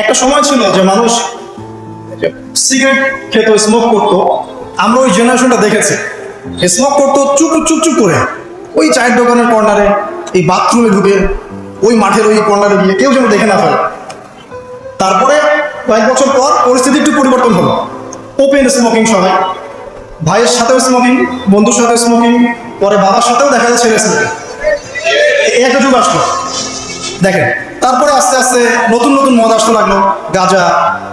একটা সময় ছিল যে মানুষ সিগারেট খেত, স্মোক করতো। আমরা ওই জেনারেশনটা দেখেছি, স্মোক করতো চুপ চুপ চুপ করে, ওই চায়ের দোকানের কর্নারে, এই বাথরুমে ঢুকে, ওই মাঠের ওই কর্নারে গিয়ে, কেউ যেন দেখে না ফেলে। তারপরে কয়েক বছর পর পরিস্থিতি একটু পরিবর্তন হলো, ওপেন স্মোকিং, সবাই ভাইয়ের সাথেও স্মোকিং, বন্ধুর সাথে স্মোকিং, পরে বাবার সাথেও দেখা যাচ্ছে ছেলে স্মোকিং। এই একটা যুগ আসলো দেখেন। তারপরে আস্তে আস্তে নতুন নতুন মদ আসতে লাগলো, গাঁজা,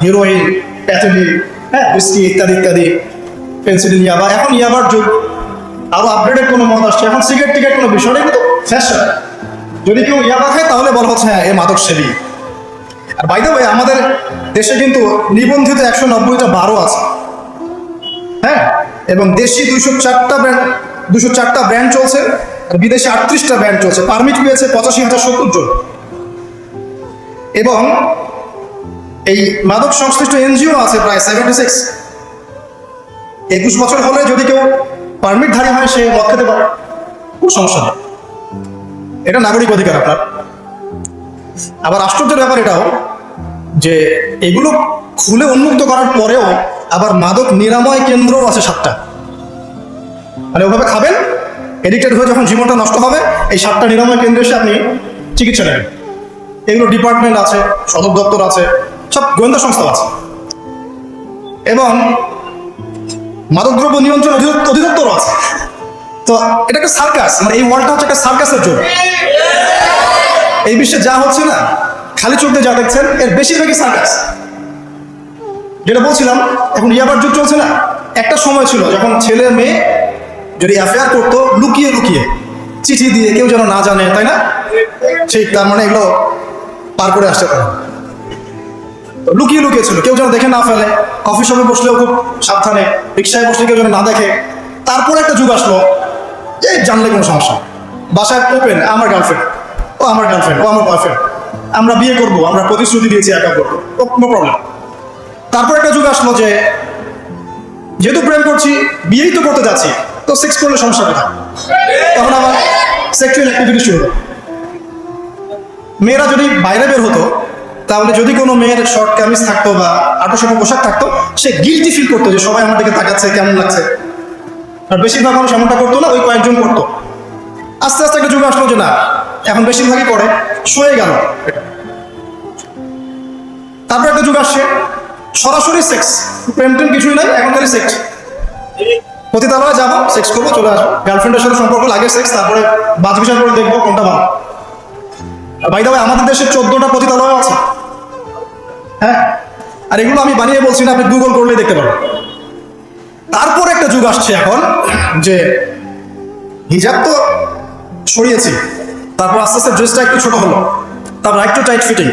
হিরোইন, প্যাথোডিন, হ্যাঁ, হুইস্কি ইত্যাদি ইত্যাদি, পেন্সিলিন, ইয়াবা। এখন ইয়াবার যুগ, আরো আপগ্রেডেড কোনো মদ আসছে। এখন সিগারেট টিকেট কোনো বিষয় নেই, কিন্তু ফ্যাশন। যদি কেউ ইয়াবা খায় তাহলে বলা হচ্ছে হ্যাঁ এ মাদক সেবী। আর বাই দ্য ওয়ে, আমাদের দেশে কিন্তু নিবন্ধিত 190টা বারও আছে, হ্যাঁ, এবং দেশি 204টা ব্র্যান্ড চলছে, আর বিদেশে 38টা ব্র্যান্ড চলছে। পারমিট পেয়েছে 85,070 জন। এবং এই মাদক সংশ্লিষ্ট এনজিও আছে প্রায় 76। 21 বছর হলে যদি কেউ পারমিটধারী হয়, সে মদ খেতে পারে, কোনো সমস্যা নেই, এটা নাগরিক অধিকার আপনার। আবার আশ্চর্যের ব্যাপার এটাও যে এগুলো খুলে উন্মুক্ত করার পরেও আবার মাদক নিরাময় কেন্দ্রও আছে 7টা। মানে ওভাবে খাবেন, এডিক্টেড হয়ে যখন জীবনটা নষ্ট হবে, এই 7টা নিরাময় কেন্দ্রে এসে আপনি চিকিৎসা নেবেন। এগুলো ডিপার্টমেন্ট আছে, সদর দপ্তর আছে, সব গোয়েন্দা সংস্থা আছে, এবং মাদকদ্রব্য নিয়ন্ত্রণ অধিদপ্তরও আছে। তো এটা একটা সার্কাস, মানে এই ওয়ার্ল্ডটা হচ্ছে একটা সার্কাসের জন্য। এই বিশ্বে যা হচ্ছে না, খালি চোখ দিয়ে যা দেখছেন, এর বেশিরভাগই সার্কাস। যেটা বলছিলাম, এখন ইয়াবার যুগ চলছে না। একটা সময় ছিল যখন ছেলে মেয়ে যদি অ্যাফেয়ার করতো লুকিয়ে লুকিয়ে, চিঠি দিয়ে, কেউ যেন না জানে, তাই না? সেই তার মানে এগুলো পার করে আসছে তারা, লুকিয়ে লুকিয়ে ছিল, কেউ যেন দেখে না ফেলে। কফি শপে বসলেও খুব সাবধানে, রিক্সায় বসলে কেউ যেন না দেখে। তারপর একটা যুগ আসলো, এই জানলে কোনো সমস্যা, বাসায় ওপেন, আমার গার্লফ্রেন্ড, ও আমার গার্লফ্রেন্ড, ও আমার বয়ফ্রেন্ড, আমরা বিয়ে করবো, আমরা প্রতিশ্রুতি দিয়েছি একা করবো, নো প্রবলেম। তারপর একটা যুগ আসলো যে যেহেতু প্রেম করছি, বিয়েই তো করতে যাচ্ছি, তো সেক্স করলে সমস্যা কোথায়? তখন আবার সেক্সুয়াল অ্যাক্টিভিটি শুরু হলো। মেয়েরা যদি বাইরে বের হতো, তাহলে যদি কোনো মেয়ের শর্ট কামিজ থাকতো বা আটোসাটো পোশাক থাকতো, সে গিল্টি ফিল করতো যে সবাই আমার দিকে তাকাচ্ছে, কেমন লাগছে। আর বেশিরভাগ মানুষ এমনটা করতো না, ওই কয়েকজন করতো। আস্তে আস্তে একটা যুগ আসলো যে না, এখন বেশিরভাগই করে, সয়ে গেল। তারপর একটা যুগ আসছে সরাসরি সেক্স, প্রেম টেম কিছুই নাই, এখন খালি সেক্স। পতিতালয়ে যাবো, সেক্স করবো, চলে আসবো। গার্লফ্রেন্ডের সাথে সম্পর্ক লাগে সেক্স, তারপরে বাজ বিচার করে দেখবো কোনটা ভালো। বাই দ্য ওয়ে, আমাদের দেশে 14টা পতিতালয় আছে, হ্যাঁ, আর এগুলো আমি বানিয়ে বলছি না, আপনি গুগল করলেই দেখতে পাবেন। তারপর একটা যুগ আসছে এখন যে হিজাব তো সরিয়েছি, তারপর আস্তে আস্তে ড্রেসটা একটু ছোট হলো, তারপর একটু টাইট ফিটিং,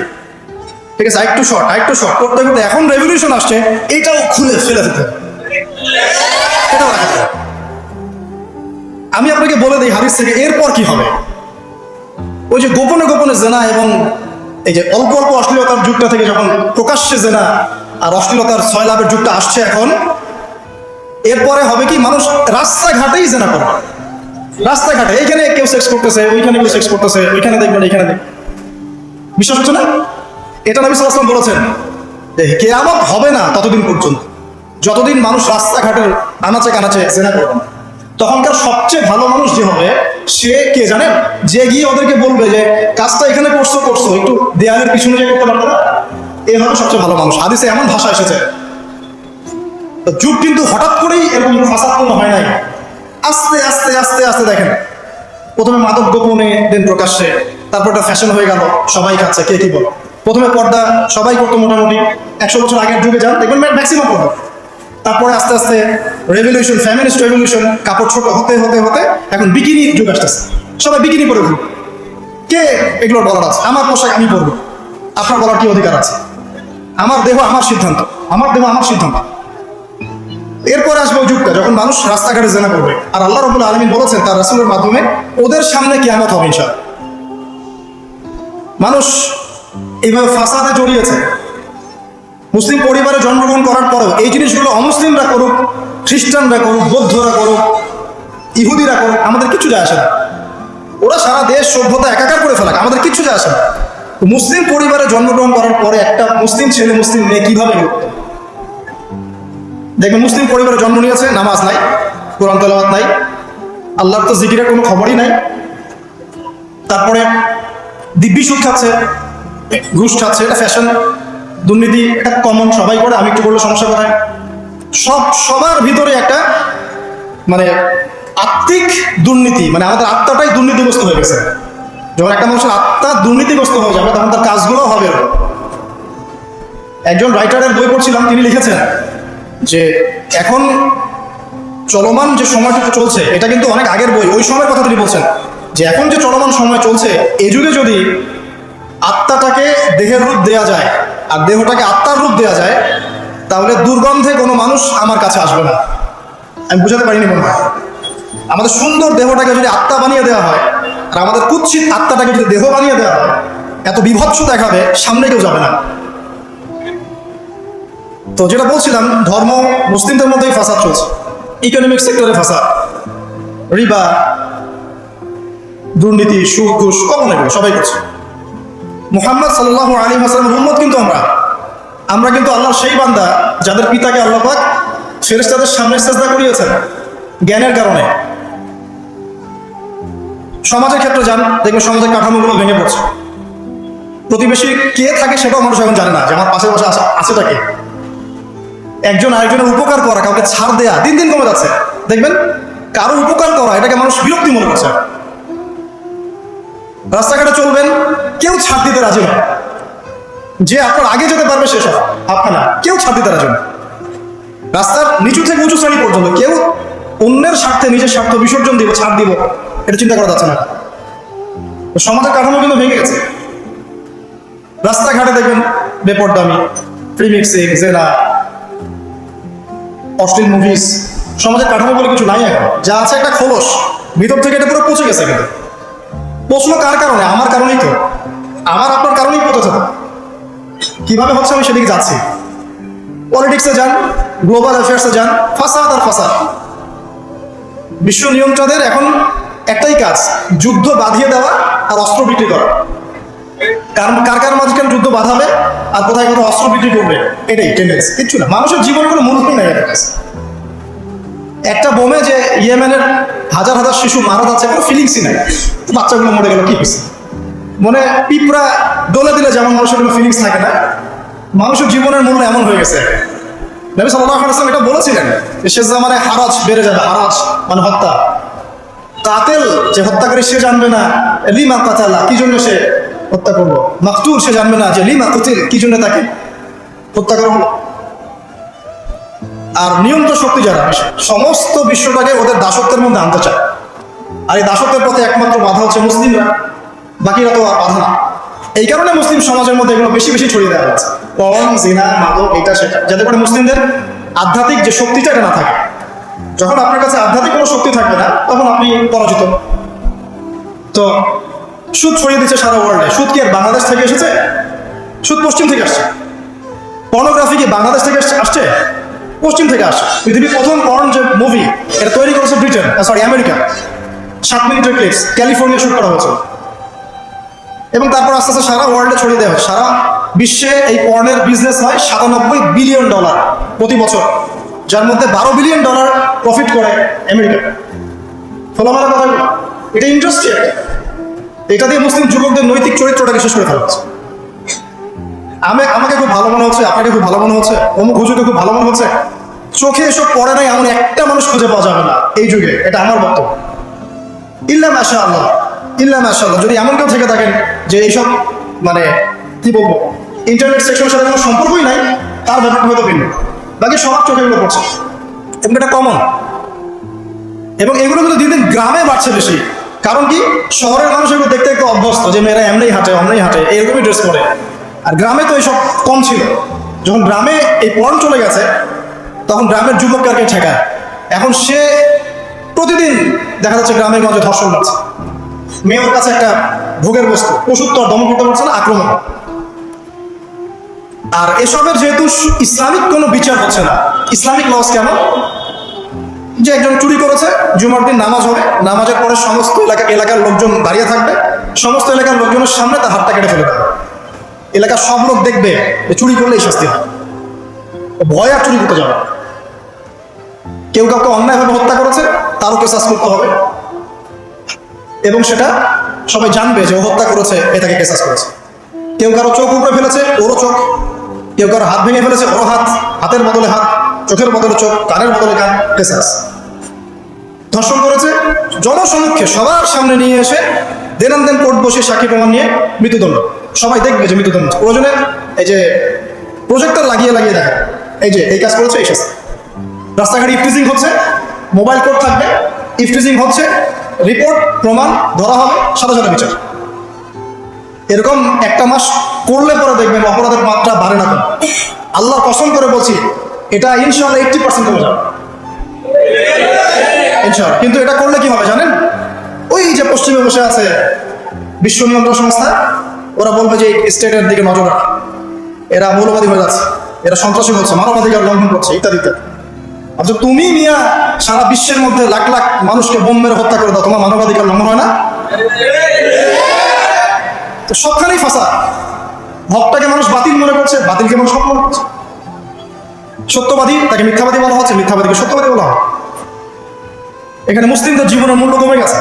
ঠিক আছে, একটু শর্ট করতে করতে এখন রেভলিউশন আসছে, এটাও খুলে ফেলে দিতে। এটাও রাখতে হবে। আমি আপনাকে বলে দিই হাদিস থেকে, এরপর কি হবে? ওই যে গোপনে গোপনে জেনা এবং এই যে অল্প অল্প অশ্লীলতার যুগটা থেকে যখন প্রকাশ্যে জেনা আর অশ্লীলতার সয়লাভের যুগটা আসছে এখন, এরপরে হবে কি, মানুষ রাস্তাঘাটেই জেনা করবে। রাস্তাঘাটে এইখানে কেউ সেক্স করতেছে, ওইখানে কেউ সেক্স করতেছে, ওইখানে দেখবেন, এইখানে দেখবেন। বিশ্বাস হচ্ছে না? এটা নবী সাল্লাল্লাহু আলাইহি ওয়াসাল্লাম বলেছেন যে কিয়ামত হবে না ততদিন পর্যন্ত, যতদিন মানুষ রাস্তাঘাটের আনাচে কানাচে জেনা করবে না। তখনকার সবচেয়ে ভালো মানুষ যে হবে, সে কে জানেন? যে গিয়ে ওদেরকে বলবে যে কাজটা এখানে করছো, একটু দেয়ালের পিছনে যে করতে পারবে না, এ হবে সবচেয়ে ভালো মানুষ। হাদিসে এমন ভাষা এসেছে। যুগ কিন্তু হঠাৎ করেই এরকম ফাসাদপূর্ণ হয় নাই, আস্তে আস্তে আস্তে আস্তে দেখেন, প্রথমে মাদক গোপনে, দেন প্রকাশ্যে, তারপর একটা ফ্যাশন হয়ে গেল, সবাই খাচ্ছে, কে কি বল। প্রথমে পর্দা সবাই করতো, মোটামুটি 100 বছর আগের যুগে যান দেখবেন ম্যাক্সিমাম পর্দা। তারপরে আস্তে আস্তে রেভলিউশন, ফ্যামিনিস্ট রেভলিউশন, কাপড় ছোট হতে হতে হতে এখন বিকিনি যুগ আসতেছে, সবাই বিকিনি পরে ঘুরবে। কে এগুলোর বলার আছে? আমার পোশাক আমি পরবো, আপনার বলার কি অধিকার আছে? আমার দেহ আমার সিদ্ধান্ত, আমার দেহ আমার সিদ্ধান্ত। এরপরে আসবে ওই যুগটা যখন মানুষ রাস্তাঘাটে জেনা করবে, আর আল্লাহ রাব্বুল আলামিন বলেছেন তার রাসূলের মাধ্যমে, ওদের সামনে কিয়ামত হবে ইনশাআল্লাহ। মানুষ এইভাবে ফাসাদে জড়িয়েছে, মুসলিম পরিবারে জন্মগ্রহণ করার পরেও এই জিনিসগুলো অমুসলিমরা করুক, খ্রিস্টানরা করুক, বৌদ্ধরা করুক, ইহুদিরা করুক, আমাদের কিছু যায় আসে না। ওরা সারা দেশ সভ্যতা একাকার করে ফেলাক, আমাদের কিছু যায় আসে না। মুসলিম পরিবারে জন্মগ্রহণ করার পরে একটা মুসলিম ছেলে মুসলিম মেয়ে কিভাবে হলো? দেখবেন মুসলিম পরিবারে জন্ম নিয়েছে, নামাজ নাই, কোরআন তেলাওয়াত নাই, আল্লাহর তো জিকিরের কোনো খবরই নাই, তারপরে দিব্যি সুদ খাচ্ছে, ঘুষ খাচ্ছে, এটা ফ্যাশন, দুর্নীতি এটা কমন, সবাই করে, আমি একটু করলে সমস্যা করে, সবার ভিতরে একটা মানে আত্মিক দুর্নীতি, মানে আমাদের আত্মাটাই দুর্নীতিগ্রস্ত হয়ে গেছে। যখন একটা মানুষের আত্মা দুর্নীতিগ্রস্ত হয়ে যাবে তখন তার কাজগুলো হবে। একজন রাইটারের বই পড়ছিলাম, তিনি লিখেছেন যে এখন চলমান যে সময়টা চলছে এটা কিন্তু অনেক আগের বই, ওই সময়ের কথা তিনি বলছেন যে এখন যে চলমান সময় চলছে এই যুগে যদি আত্মাটাকে দেহের রূপ দেয়া যায় আর দেহটাকে আত্মার রূপ দেয়া যায় তাহলে দুর্গন্ধে কোনো মানুষ আমার কাছে আসবে না। আমি বুঝাতে পারিনি মনে হয়। আমাদের সুন্দর দেহটাকে যদি আত্মা বানিয়ে দেওয়া হয় আর আমাদের কুৎসিত আত্মাটাকে যদি দেহ বানিয়ে দেওয়া হয়, এত বিভৎস দেখাবে, সামনে কেউ যাবে না। তো যেটা বলছিলাম, ধর্ম মুসলিমদের মধ্যেই ফাসাদ চলছে, ইকোনমিক সেক্টরে ফাসাদ, রিবা, দুর্নীতি, সুদ, ঘুষ, কমন এগুলো সবাই করছে। মুহাম্মদ সাল্লাল্লাহু আলাইহি ওয়াসাল্লামের উম্মত কিন্তু আমরা কিন্তু আল্লাহর সেই বান্দা যাদের পিতাকে আল্লাহ পাক ফেরেশতাদের সামনে সিজদা করিয়েছেন জ্ঞানের কারণে। সমাজের ক্ষেত্রে যান, দেখবেন সমাজের কাঠামোগুলো ভেঙে পড়ছে। প্রতিবেশী কে থাকে সেটাও মানুষ এখন জানে না, যে আমার পাশে বসে আছে তাকে। একজন আরেকজনের উপকার করা, কাউকে ছাড় দেয়া দিন দিন কমে যাচ্ছে। দেখবেন কারো উপকার করা এটাকে মানুষ বিরক্তি মনে করছে। রাস্তাঘাটে চলবেন, কেউ ছাড় দিতে রাজি না, যে আপনার আগে যেতে পারবে সেসব আপনারা কেউ ছাড় দিতে রাজি না। রাস্তার নিচু থেকে উঁচু শ্রেণী পর্যন্ত কেউ অন্যের স্বার্থে নিজের স্বার্থ বিসর্জন দিব, ছাড় দিব, এটা চিন্তা করা যাচ্ছে না। সমাজের কাঠামো কিন্তু ভেঙে গেছে। রাস্তাঘাটে দেখবেন বেপরদামি, প্রিমিক্সিং, জেনা, অশ্লীল মুভিজ, সমাজের কাঠামো বলে কিছু নাই এখন। যা আছে একটা খোলস, ভিতর থেকে এটা পুরো পচে গেছে। কিন্তু প্রশ্ন কার কারণে? আমার কারণেই তো, আমার আপনার কারণেই পচেছে। কিভাবে হচ্ছে আমি সেদিকে যাচ্ছি। পলিটিক্সে যান, গ্লোবাল অ্যাফেয়ার্সে যান, ফাসাদ আর ফাসাদ। বিশ্ব নিয়ন্ত্রকদের এখন একটাই কাজ, যুদ্ধ বাঁধিয়ে দেওয়া আর অস্ত্র বিক্রি করা। কারণ কার মাঝখানে যুদ্ধ বাঁধাবে আর কোথায় কোথাও অস্ত্র বিক্রি করবে, এটাই টেন্ডেন্সি, কিচ্ছু না। মানুষের জীবনের কোনো মূল্যই নাই এর কাছে। একটা বোমে যে ইয়েমেনের হাজার হাজার শিশু মারা যাচ্ছে, কোনো ফিলিংসই নাই। বাচ্চাগুলো মরে গেল, কি হয়েছে? মনে পিঁপড়া দোলে দিলে যেমন মানুষের কোনো ফিলিংস থাকে না, মানুষের জীবনের মূল্য এমন হয়ে গেছে। নবী সাল্লাল্লাহু আলাইহি ওয়াসাল্লাম এটা বলেছিলেন যে শেষ জামানায় হারাজ বেড়ে যাবে। হারাজ মানে হত্যা। কাতেল যে হত্যাকারী সে জানবে না লিমা কাতালা, কি জন্য সে হত্যা করলো। মাকতুল সে জানবে না যে লিমা কুতিল, কি জন্য তাকে হত্যা করা হলো। আর নিয়ন্ত্রণ শক্তি যারা, সমস্ত বিশ্বটাকে ওদের দাসত্বের মধ্যে আনতে চায়। আর এই দাসত্বের পথে একমাত্র বাধা হচ্ছে মুসলিমরা, বাকিরা তো আর বাধা না। এই কারণে মুসলিম সমাজের মধ্যে এগুলো বেশি বেশি ছড়িয়ে দেওয়া হচ্ছে, পণ, জিনা, মাদক, এটা সেটা, যাতে করে মুসলিমদের আধ্যাত্মিক যে শক্তিটা এটা না থাকে। যখন আপনার কাছে আধ্যাত্মিক কোনো শক্তি থাকবে না তখন আপনি পরাজিত। তো সুদ ছড়িয়ে দিচ্ছে সারা ওয়ার্ল্ডে। সুদ কি আর বাংলাদেশ থেকে এসেছে? সুদ পশ্চিম থেকে আসছে। পর্নোগ্রাফি কি বাংলাদেশ থেকে আসছে? পশ্চিম থেকে আসছে। পৃথিবীর প্রথম পর্ন যে মুভি, এটা তৈরি করেছে ব্রিটেন, আমেরিকা। 7 মিনিটের ক্লিপস, ক্যালিফোর্নিয়া শুট করা হয়েছে। এবং তারপর আস্তে আস্তে সারা ওয়ার্ল্ডে ছড়িয়ে দেওয়া হয়। সারা বিশ্বে এই পর্নের বিজনেস হয় $97 বিলিয়ন প্রতি বছর, যার মধ্যে $12 বিলিয়ন প্রফিট করে আমেরিকা। খোলামেলা কথা, এটা ইন্ডাস্ট্রি। এটা দিয়ে মুসলিম যুবকদের নৈতিক চরিত্রটাকে শেষ করে ফেলা হচ্ছে। আমাকে খুব ভালো মনে হচ্ছে, আপনাকে খুব ভালো মনে হচ্ছে, অমুক হুজুরকে খুব ভালো মনে হচ্ছে। চোখে এসব পড়ে নাই এমন একটা মানুষ খুঁজে পাওয়া যাবে না এই যুগে, এটা আমার বক্তব্য। ইল্লা মাশাআল্লাহ, ইল্লা মাশাআল্লাহ। যদি এমন কেউ থেকে থাকেন যে এইসব মানে কি বলবো, ইন্টারনেট সেকশনের সাথে কোনো সম্পর্কই নাই, তার ব্যাপারটা হয়তো ভিন্ন। বাকি সবার চোখে এগুলো পড়ছে এবং এটা কমন। এবং এগুলো কিন্তু দিন দিন গ্রামে বাড়ছে বেশি। কারণ কি, শহরের মানুষ এগুলো দেখতে একটু অভ্যস্ত, যে মেয়েরা এমনি হাঁটে, এরকমই ড্রেস করে। আর গ্রামে তো এইসব কম ছিল। যখন গ্রামে এই পর্ন চলে গেছে তখন গ্রামের যুবককে ঠেকায়। এখন সে প্রতিদিন দেখা যাচ্ছে গ্রামের গঞ্জে ধর্ষণ বাড়ছে। মেয়ের কাছে একটা ভোগের বস্তু, পশুর তো আর দমন করতে পারছে না, আক্রমণ। আর এসবের যেহেতু ইসলামিক কোনো বিচার হচ্ছে না, ইসলামিক লস কেন? যে একজন চুরি করেছে, জুমার দিন নামাজ হবে, নামাজের পরে সমস্ত এলাকার লোকজন দাঁড়িয়ে থাকবে, সমস্ত এলাকার লোকজনের সামনে তার হাতটা কেটে ফেলে দেবে। এলাকার সব লোক দেখবে যে চুরি করলে এই শাস্তি হয়, ভয় আর চুরি করতে যাবে। কেউ কাউকে অন্যায়ভাবে হত্যা করেছে, তারও কেসাস করতে হবে, এবং সেটা সবাই জানবে যে ও হত্যা করেছে, এটাকে কেসাস করেছে। কেউ কারো চোখ উপরে ফেলেছে, ওরও চোখ। কেউ কারো হাত ভেঙে ফেলেছে, ওরও হাত। হাতের বদলে হাত, চোখের বদলে চোখ, কানের বদলে কান, কেসাস। ধর্ষণ করেছে, জনসমক্ষে সবার সামনে নিয়ে এসে দেন কোর্ট বসে সাক্ষী প্রমাণ নিয়ে মৃত্যুদণ্ড। সবাই দেখবে যে মৃত্যুদণ্ড। প্রয়োজনে এই যে প্রজেক্টর লাগিয়ে দেখা, এই যে এই কাজ করেছে, এই শাস্তি। রাস্তাঘাটে ইফটিজিং হচ্ছে, মোবাইল কোর্ট থাকবে, ইফটিজিং হচ্ছে, রিপোর্ট প্রমাণ ধরা হবে, সাথে সাথে বিচার। এরকম একটা মাস করলে পরে দেখবেন অপরাধের মাত্রা বাড়ে না। আল্লাহর কসম করে বলছি, এটা ইনশাআল্লাহ 80% কমে যাবে ইনশাআল্লাহ। কিন্তু এটা করলে কি হবে জানেন? ওই যে পশ্চিমে বসে আছে বিশ্ব নিয়ন্ত্রণ সংস্থা, ওরা বলবে যে স্টেটের দিকে নজর রাখ, এরা মৌলবাদী হয়ে যাচ্ছে, এরা সন্ত্রাসী হচ্ছে, মানবাধিকার লঙ্ঘন করছে, ইত্যাদি ইত্যাদি। আচ্ছা, তুমি মিয়া সারা বিশ্বের মধ্যে লাখ লাখ মানুষকে বোম মেরে হত্যা করে দাও, তোমার মানবাধিকার লঙ্ঘন হয় না? তো সবখানেই ফাঁসা। হকটাকে মানুষ বাতিল মনে করছে, বাতিলকে মানুষ হক মনে করছে। সত্যবাদী তাকে মিথ্যাবাদী বলা হচ্ছে, মিথ্যাবাদীকে সত্যবাদী বলা হয়। এখানে মুসলিমদের জীবনের মূল্য কমে গেছে।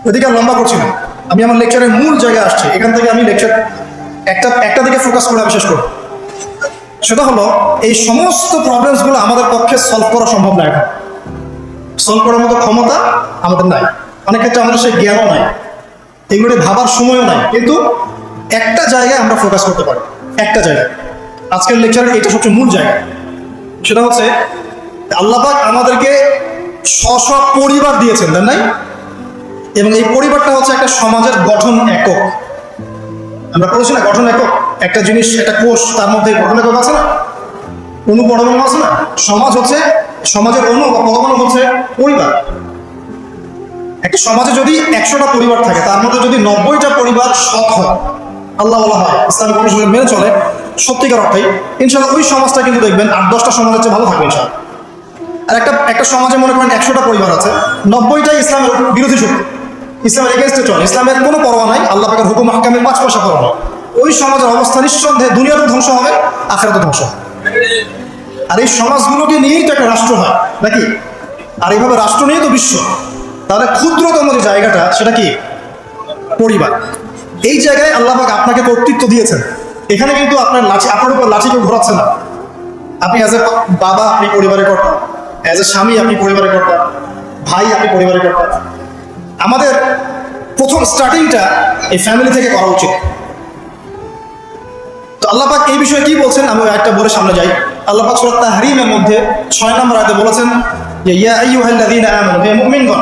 ওদিকে আর লম্বা করছি না, আমি আমার লেকচারের মূল জায়গায় আসছি। এখান থেকে আমি লেকচার একটা দিকে ফোকাস করে আমি শেষ করব। সেটা হলো, এই সমস্ত প্রবলেমসগুলো আমাদের পক্ষে সলভ করা সম্ভব না। এখন সলভ করার মতো ক্ষমতা আমাদের নাই, অনেক ক্ষেত্রে আমাদের সেই জ্ঞানও নাই, এগুলো ভাবার সময়ও নাই। কিন্তু একটা জায়গায় আমরা ফোকাস করতে পারি, একটা জায়গায়। আজকের লেকচারের এটা সবচেয়ে মূল জায়গা। সেটা হচ্ছে আল্লাহ পাক আমাদেরকে স্ব পরিবার দিয়েছেন, তাই নাই? এবং এই পরিবারটা হচ্ছে একটা সমাজের গঠন একক। আমরা বলেছি না, গঠন একক। একটা জিনিস, একটা কোষ, তার মধ্যে গঠন একক আছে না, অণু পরমাণু আছে না। সমাজ হচ্ছে, সমাজের অণু বা পরমাণু হচ্ছে পরিবার। একটা সমাজে যদি 100টা পরিবার থাকে, তার মধ্যে যদি 90টা পরিবার সৎ হয়, আল্লাহ বলা হয়, ইসলামিক অনুশাসন মেনে চলে সত্যিকার অর্থেই, ইনশাআল্লাহ ওই সমাজটা কিন্তু দেখবেন 8-10টা সমাজের চেয়ে ভালো থাকবে ইনশাআল্লাহ। আর একটা সমাজে মনে করেন 100টা পরিবার আছে, 90টাই ইসলামের বিরোধী শক্তি, ইসলামের এগেনস্টে চলে, ইসলামের কোনো পরোয়া নাই, আল্লাহ পাকের হুকুম আহকামের 5 পয়সা পরোয়া নাই। ওই সমাজের অবস্থা নিঃসন্দেহে দুনিয়াতে ধ্বংস হবে, আখিরাতে ধ্বংস হবে। আর এই সমাজগুলোকে নিয়েই তো একটা রাষ্ট্র হয় নাকি? আর এইভাবে রাষ্ট্র নিয়ে তো বিশ্ব। তাহলে ক্ষুদ্রতম যে জায়গাটা, সেটা কি? পরিবার। এই জায়গায় আল্লাহ পাক আপনাকে কর্তৃত্ব দিয়েছেন। এখানে কিন্তু আপনার উপর লাঠি কেউ ঘোরাচ্ছে না। আপনি অ্যাজ এ বাবা, আপনি পরিবারের কর্তা, অ্যাজ এ স্বামী আপনি পরিবারের কর্তা, ভাই আপনি পরিবারের কর্তা। আমাদের প্রথম স্টার্টিংটা এই ফ্যামিলি থেকে করা উচিত। তো আল্লাহ পাক এই বিষয়ে কি বলছেন, আমি একটা বলে সামনে যাই। আল্লাহ পাক সূরা তাহরীমের মধ্যে 6 নম্বর আয়াতে বলেছেন যে ইয়া আইয়ুহাল্লাযীনা আমানু, হে মুমিনগণ।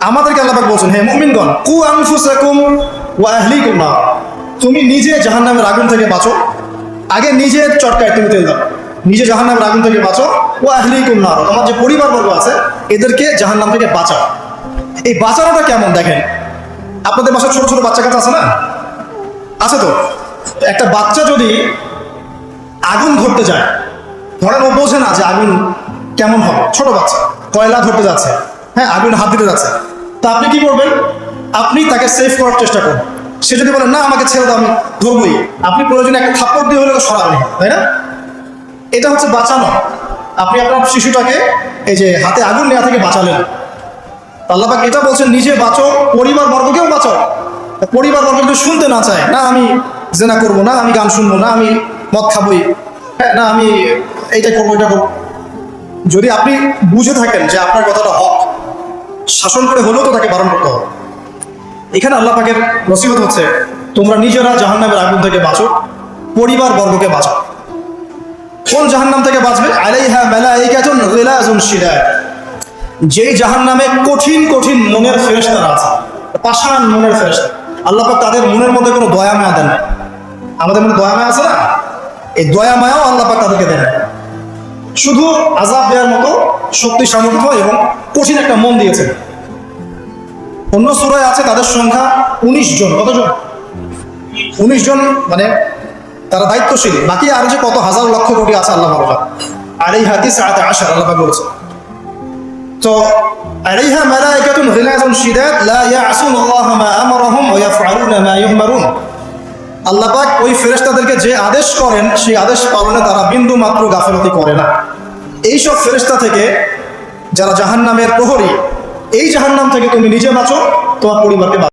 আমাদেরকে আল্লাহ পাক বলছেন, হে মুমিনগণ, কু আনফুসাকুম ওয়া আহলিকুম নার, তুমি নিজে জাহান্নামের আগুন থেকে বাঁচো। আগে নিজের চটকায় তুমি তেল দাও, নিজে জাহান্নামের আগুন থেকে বাঁচো। ওয়া আহলিকুম নার, তোমার যে পরিবারবর্গ আছে এদেরকে জাহান্নাম থেকে বাঁচাও। এই বাঁচানোটা কেমন দেখেন, আপনাদের বাসায় ছোট ছোট বাচ্চা কাচ্চা আছে না? আছে তো। একটা বাচ্চা যদি আগুন ধরতে যায়, ধরেন ও বোঝে না যে আগুন কেমন হবে, ছোট বাচ্চা কয়লা ধরতে যাচ্ছে, হ্যাঁ, আগুন হাত দিতে যাচ্ছে, তা আপনি কি করবেন? আপনি তাকে সেভ করার চেষ্টা করুন। সে যদি বলে না আমাকে ছেড়ে দাও, আমি ধরবই, আপনি প্রয়োজনে একটা থাপ্পড় দিয়ে হলে সরাবেন, তাই না? এটা হচ্ছে বাঁচানো। আপনি আপনার শিশুটাকে এই যে হাতে আগুন নেওয়া থেকে বাঁচালেন। আল্লাহ পাক এটা বলছেন, নিজে বাঁচো, পরিবার বর্গকেও বাঁচাও। পরিবার বর্গ যদি শুনতে না চায়, না আমি জেনা করবো, না আমি গান শুনবো, না আমি মদ খাবই, হ্যাঁ, না আমি এইটা করবো, এটা করবো, যদি আপনি বুঝে থাকেন যে আপনার কথাটা হক, শাসন করে হলেও তো তাকে বারণ করতে হবে। এখানে আল্লাহ পাকের নসিহত হচ্ছে, তোমরা নিজেরা জাহান্নামের আগুন থেকে বাঁচো, পরিবার বর্গকে বাঁচাও। কোন জাহান্নাম থেকে বাঁচবে? আলাইহা মালাইকাতুন গিলাযুন শিদাদ, যেই জাহান্নামে কঠিন কঠিন মনের ফেরেশতারা আছে, পাষাণ মনের ফেরেশতা। আল্লাহ পাক তাদের মনের মধ্যে কোনো দয়া মায়া দেন না। আমাদের মধ্যে দয়া মায়া আছে না, এই দয়া মায়াও আল্লাহ পাক তাদেরকে দেন, শুধু আযাব দেওয়ার মতো শক্তি সামর্থ্য এবং কঠিন একটা মন দিয়েছেন। অন্য সূরায় আছে তাদের সংখ্যা 19 জন। কতজন? 19 জন, মানে তারা দায়িত্বশীল। বাকি আর যে কত হাজার লক্ষ কোটি আছে আল্লাহ বলেন, আলাইহা 19 আল্লাহ পাক বলেছেন। তো আলাইহা মালাইকাতুন গিলাযুন শিদাদ লা ইয়াসুনাল্লাহা মা আমারহুম ওয়া ইয়াফআলুনা মা ইউমারুন, আল্লাহ পাক ওই ফেরেশতাদেরকে যে আদেশ করেন সেই আদেশ পালনে তারা বিন্দু মাত্র গাফিলতি করে না। এইসব ফেরেশতা থেকে যারা জাহান্নামের প্রহরী, এই জাহান্নাম থেকে তুমি নিজে বাঁচো, তোমার পরিবারকে বাঁচো।